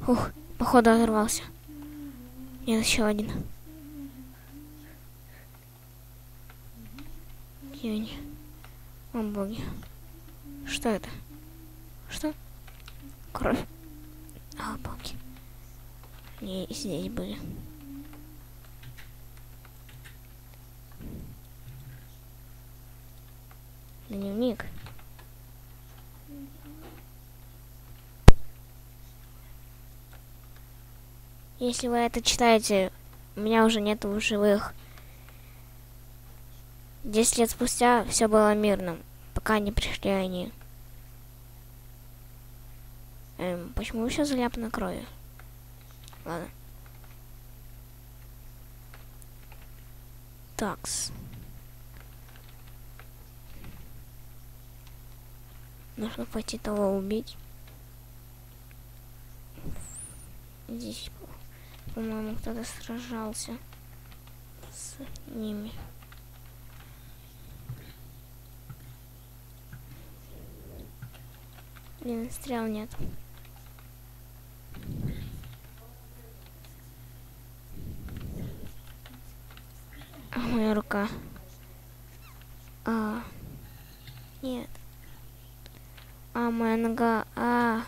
Ух, походу оторвался. Нет, еще один. Тень. О боги. Что это? Что? Кровь. А, боги. Они здесь были. Дневник. Если вы это читаете, меня уже нету в живых. 10 лет спустя все было мирным, пока не пришли они. Почему все заляпано кровью? Ладно. Такс. Нужно пойти того убить. Здесь, по-моему, кто-то сражался с ними. Блин, стрел нет. А, моя рука. А, нет. А, моя нога. А.